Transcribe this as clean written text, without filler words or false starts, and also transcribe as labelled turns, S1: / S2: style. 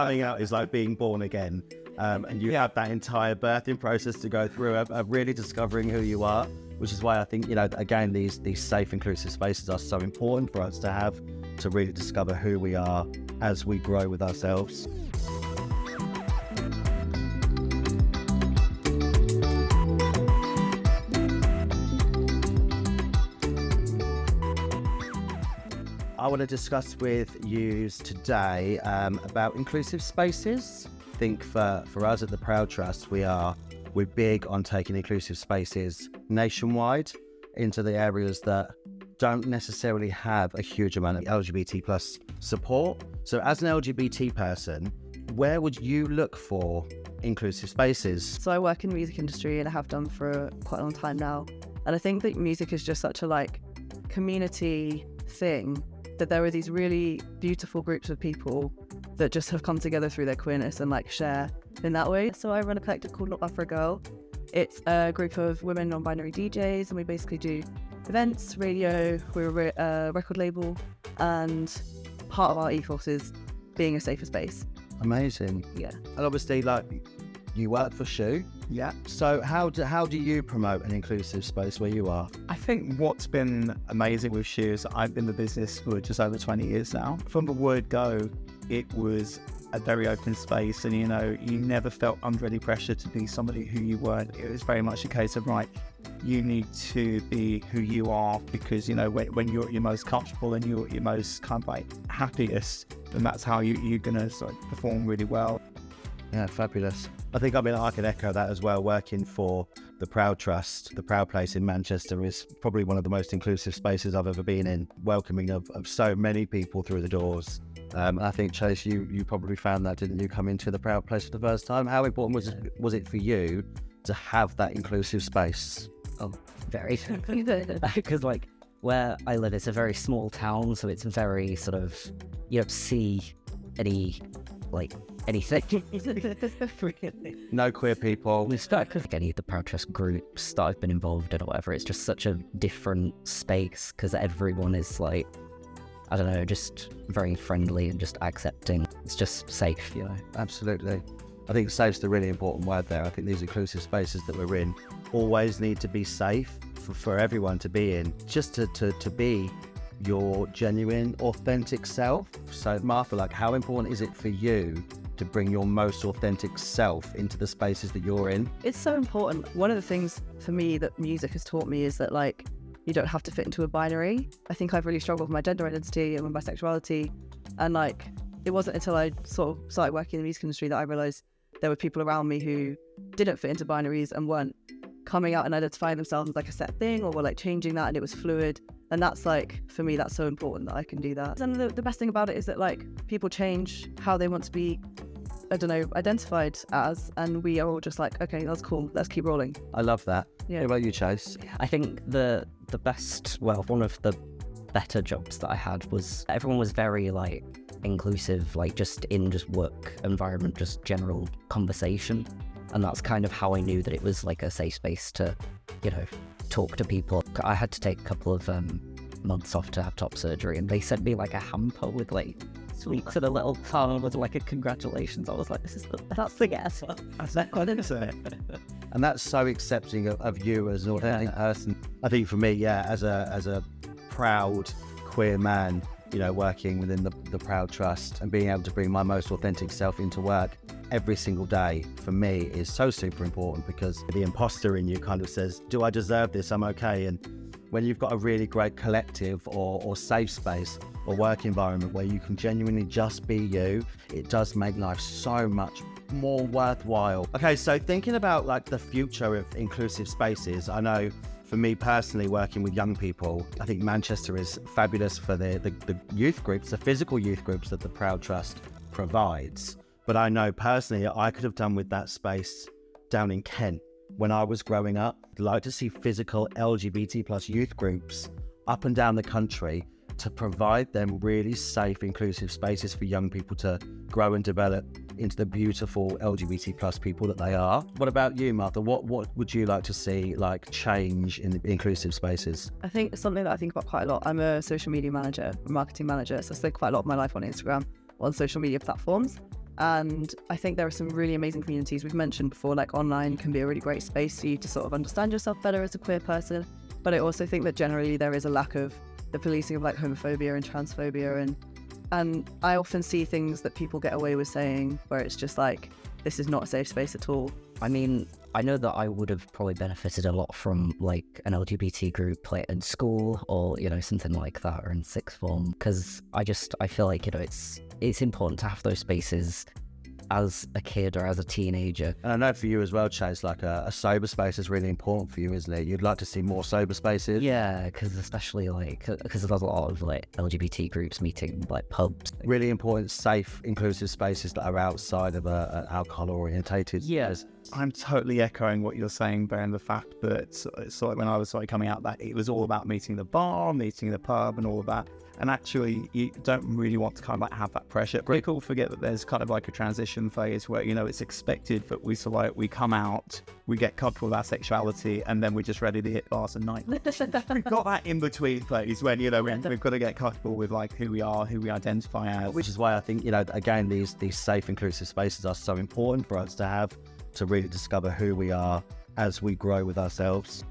S1: coming out is like being born again. And you have that entire birthing process to go through of really discovering who you are, which is why I think, again, these safe, inclusive spaces are so important for us to have, to really discover who we are as we grow with ourselves. I want to discuss with you today about inclusive spaces. I think for us at the Proud Trust, we're big on taking inclusive spaces nationwide into the areas that don't necessarily have a huge amount of LGBT plus support. So as an LGBT person, where would you look for inclusive spaces?
S2: So I work in the music industry and I have done for quite a long time now. And I think that music is just such a community thing, that there are these really beautiful groups of people that just have come together through their queerness and share in that way. So I run a collective called Not Bad for a Girl. It's a group of women non-binary DJs, and we basically do events, radio, we're a record label, and part of our ethos is being a safer space.
S1: Amazing.
S2: Yeah.
S1: And obviously, you work for schuh.
S3: Yeah.
S1: So how do you promote an inclusive space where you are?
S3: I think what's been amazing with schuh is I've been in the business for just over 20 years now. From the word go, it was a very open space, and you never felt under any pressure to be somebody who you weren't. It was very much a case of you need to be who you are, because when you're at your most comfortable and you're at your most happiest, then that's how you're gonna perform really well.
S1: Yeah, fabulous. I think I can echo that as well. Working for the Proud Trust, the Proud Place in Manchester is probably one of the most inclusive spaces I've ever been in, welcoming of so many people through the doors. I think, Chase, you probably found that, didn't you, come into the Proud Place for the first time? How important was it for you to have that inclusive space?
S4: Oh, very. Because where I live, it's a very small town, so it's very you don't see anything.
S1: No queer people.
S4: Any of the Proud Trust groups that I've been involved in or whatever, it's just such a different space because everyone is I don't know, just very friendly and just accepting. It's just safe,
S1: Absolutely. I think safe's the really important word there. I think these inclusive spaces that we're in always need to be safe for everyone to be in, just to be your genuine, authentic self. So Martha, how important is it for you to bring your most authentic self into the spaces that you're in?
S2: It's so important. One of the things for me that music has taught me is that you don't have to fit into a binary. I think I've really struggled with my gender identity and with my sexuality, and it wasn't until I sort of started working in the music industry that I realised there were people around me who didn't fit into binaries and weren't coming out and identifying themselves as a set thing, or were changing that, and it was fluid. And that's for me, that's so important that I can do that. And the best thing about it is that people change how they want to be, identified as, and we are all just okay, that's cool, let's keep rolling.
S1: I love that.
S2: Yeah.
S1: What about you, Chase?
S4: I think the best, one of the better jobs that I had was everyone was very inclusive, just work environment, just general conversation. And that's kind of how I knew that it was a safe space to, talk to people. I had to take a couple of months off to have top surgery, and they sent me a hamper with sweets and a little card with a congratulations. I was that's the guess.
S1: And that's so accepting of you as an authentic person. I think for me, as a proud queer man, working within the Proud Trust and being able to bring my most authentic self into work every single day, for me, is so super important, because the imposter in you kind of says, do I deserve this? I'm okay. And when you've got a really great collective or safe space or work environment where you can genuinely just be you, it does make life so much more worthwhile. Okay, so thinking about the future of inclusive spaces, I know for me personally, working with young people, I think Manchester is fabulous for the youth groups, the physical youth groups that the Proud Trust provides. But I know personally I could have done with that space down in Kent when I was growing up. I'd like to see physical LGBT plus youth groups up and down the country to provide them really safe, inclusive spaces for young people to grow and develop into the beautiful LGBT plus people that they are. What about you, Martha? What would you like to see change in the inclusive spaces?
S2: I think something that I think about quite a lot. I'm a social media manager, a marketing manager, so I spend quite a lot of my life on Instagram, on social media platforms. And I think there are some really amazing communities we've mentioned before, like online can be a really great space for you to sort of understand yourself better as a queer person. But I also think that generally there is a lack of the policing of like homophobia and transphobia, and I often see things that people get away with saying where it's just like, this is not a safe space at all.
S4: I mean, I know that I would have probably benefited a lot from like an LGBT group like in school or, you know, something like that, or in sixth form, because I feel like, you know, it's important to have those spaces as a kid or as a teenager.
S1: And I know for you as well, Chase, like a sober space is really important for you, isn't it? You'd like to see more sober spaces.
S4: Yeah, because especially like, because there's a lot of like LGBT groups meeting like pubs.
S1: Really important, safe, inclusive spaces that are outside of an alcohol orientated.
S4: Yes.
S3: I'm totally echoing what you're saying, bearing the fact that sort of when I was coming out, that it was all about meeting the bar, meeting the pub and all of that. And actually, you don't really want to kind of like have that pressure. People forget that there's kind of like a transition phase where, you know, it's expected that we come out, we get comfortable with our sexuality, and then we're just ready to hit bars and night. We've got that in between phase when, you know, we've got to get comfortable with like who we are, who we identify as.
S1: Which is why I think, you know, again, these safe, inclusive spaces are so important for us to have, to really discover who we are as we grow with ourselves.